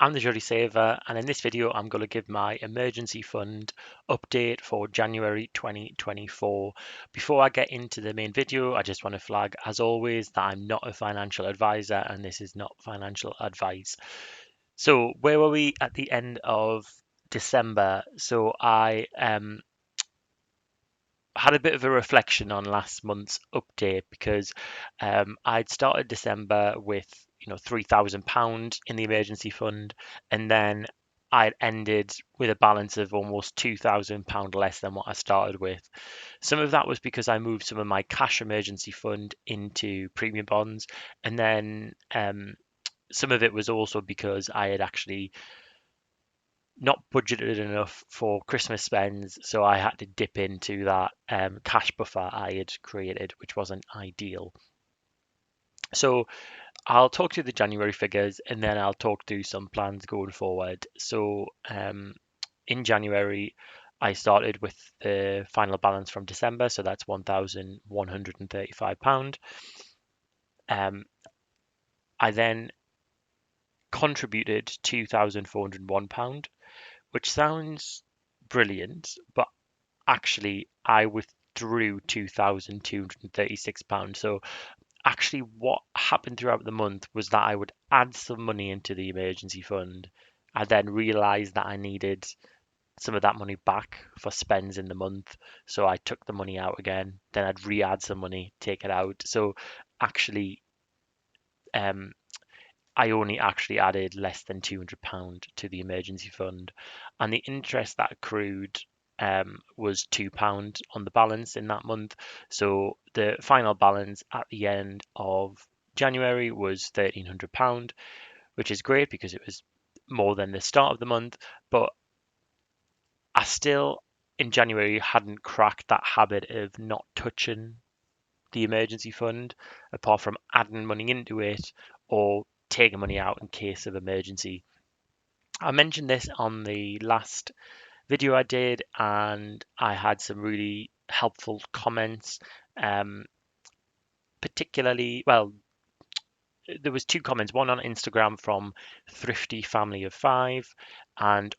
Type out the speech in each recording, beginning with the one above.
I'm the Jolly Saver, and in this video I'm going to give my emergency fund update for January 2024. Before I get into the main video, I just want to flag, as always, that I'm not a financial advisor and this is not financial advice. So where were we at the end of December? So I had a bit of a reflection on last month's update because I'd started December with £3,000 in the emergency fund, and then I'd ended with a balance of almost £2,000 less than what I started with. Some of that was because I moved some of my cash emergency fund into premium bonds, and then some of it was also because I had actually not budgeted enough for Christmas spends, so I had to dip into that cash buffer I had created, which wasn't ideal. So I'll talk through the January figures and then I'll talk through some plans going forward. So in January, I started with the final balance from December, so that's £1,135. I then contributed £2,401, which sounds brilliant, but actually I withdrew £2,236. So actually what happened throughout the month was that I would add some money into the emergency fund. I then realized that I needed some of that money back for spends in the month. So I took the money out again. Then I'd re-add some money, take it out. So actually, um, I only actually added less than £200 to the emergency fund, and the interest that accrued was £2 on the balance in that month. So the final balance at the end of January was £1,300, which is great because it was more than the start of the month. But I still, in January, hadn't cracked that habit of not touching the emergency fund apart from adding money into it or taking money out in case of emergency. I mentioned this on the last video I did and I had some really helpful comments. Um, Particularly, well, there was two comments, one on Instagram from Thrifty Family of Five and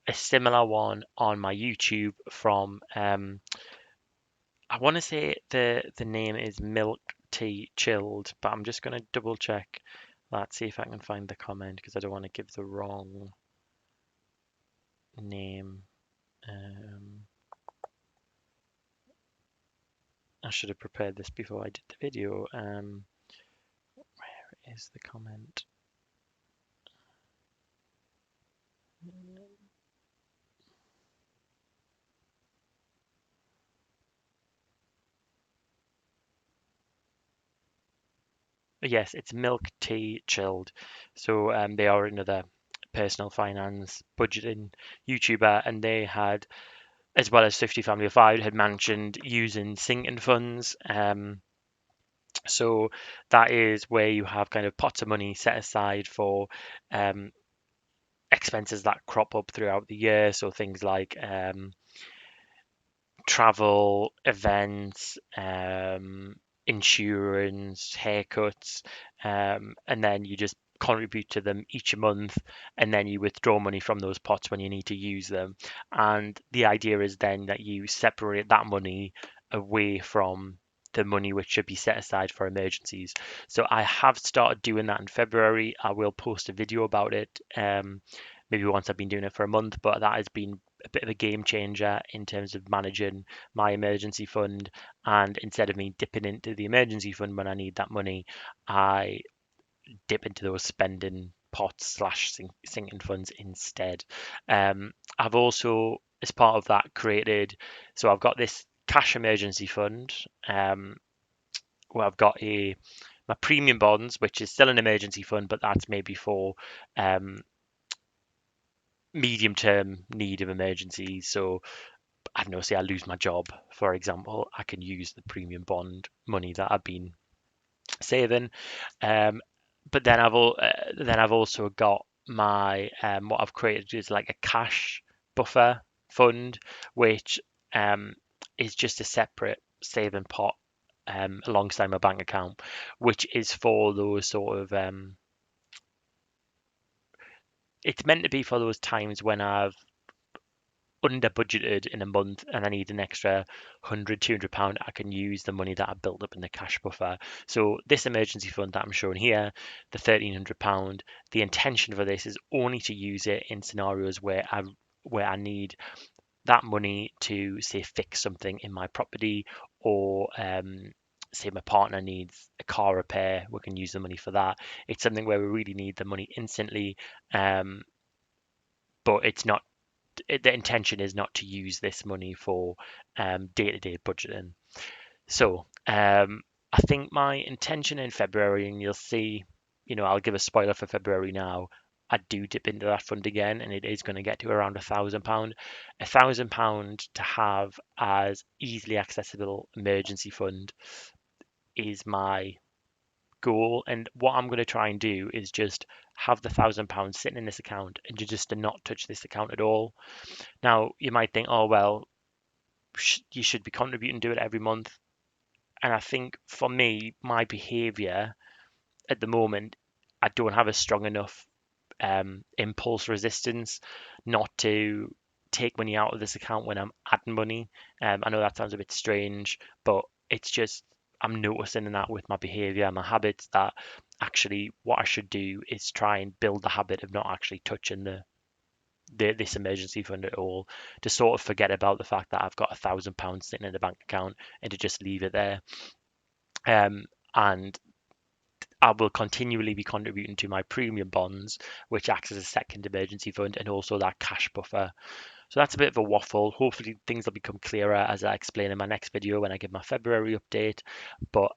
a similar one on my YouTube from I want to say the name is Milk Tea Chilled, but I'm just going to double check that, see if I can find the comment because I don't want to give the wrong name. I should have prepared this before I did the video. Where is the comment? Yes, it's Milk Tea Chilled. So they are another personal finance budgeting YouTuber, and they had, as well as 50 Family of Five, had mentioned using sinking funds. So that is where you have kind of pots of money set aside for um, expenses that crop up throughout the year. So things like travel, events, insurance, haircuts, and then you just contribute to them each month and then you withdraw money from those pots when you need to use them. And the idea is then that you separate that money away from the money which should be set aside for emergencies. So I have started doing that in February. I will post a video about it. Maybe once I've been doing it for a month, but that has been a bit of a game changer in terms of managing my emergency fund. And instead of me dipping into the emergency fund when I need that money, I dip into those spending pots slash sinking funds instead. I've also, as part of that, created, so I've got this cash emergency fund where I've got my premium bonds, which is still an emergency fund, but that's maybe for um, medium term need of emergencies. So I don't know, say I lose my job, for example, I can use the premium bond money that I've been saving. Um, but then I've also got my what I've created is like a cash buffer fund, which is just a separate saving pot alongside my bank account, which is for those sort of it's meant to be for those times when I've under budgeted in a month and I need an extra 100, £200. I can use the money that I built up in the cash buffer. So this emergency fund that I'm showing here, the £1,300, the intention for this is only to use it in scenarios where I need that money to, say, fix something in my property, or say my partner needs a car repair, we can use the money for that. It's something where we really need the money instantly, um, but it's not, the intention is not to use this money for day-to-day budgeting. So I think my intention in February, and you'll see, I'll give a spoiler for February now. I do dip into that fund again, and it is going to get to around £1,000. £1,000 to have as easily accessible emergency fund is my goal. And what I'm going to try and do is just have the £1,000 sitting in this account and just to not touch this account at all. Now, you might think, oh, well, you should be contributing to it every month. And I think for me, my behavior at the moment, I don't have a strong enough impulse resistance not to take money out of this account when I'm adding money. I know that sounds a bit strange, but it's just I'm noticing that with my behavior and my habits that actually what I should do is try and build the habit of not actually touching this emergency fund at all, to sort of forget about the fact that I've got £1,000 sitting in the bank account and to just leave it there. And I will continually be contributing to my premium bonds, which acts as a second emergency fund, and also that cash buffer. So that's a bit of a waffle. Hopefully things will become clearer as I explain in my next video when I give my February update. But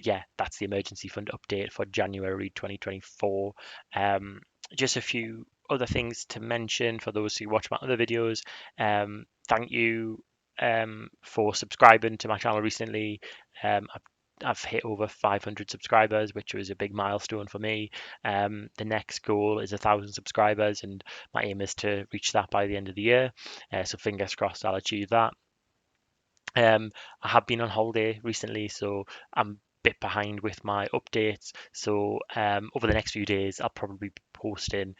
yeah, that's the emergency fund update for January 2024. Just a few other things to mention for those who watch my other videos. Thank you for subscribing to my channel recently. I've hit over 500 subscribers, which was a big milestone for me. The next goal is 1,000 subscribers, and my aim is to reach that by the end of the year. So fingers crossed I'll achieve that. I have been on holiday recently, so I'm a bit behind with my updates. So over the next few days, I'll probably be posting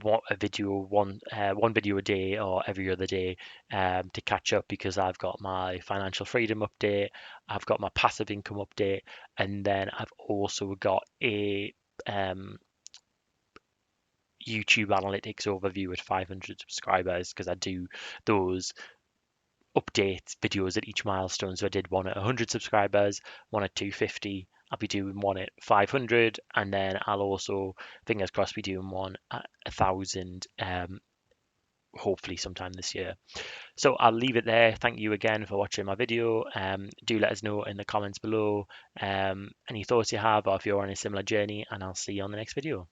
one video a day or every other day, to catch up, because I've got my financial freedom update, I've got my passive income update, and then I've also got a YouTube analytics overview at 500 subscribers, because I do those update videos at each milestone. So I did one at 100 subscribers, one at 250. I'll be doing one at 500, and then I'll also, fingers crossed, be doing one at 1,000, hopefully sometime this year. So I'll leave it there. Thank you again for watching my video. Do let us know in the comments below any thoughts you have, or if you're on a similar journey, and I'll see you on the next video.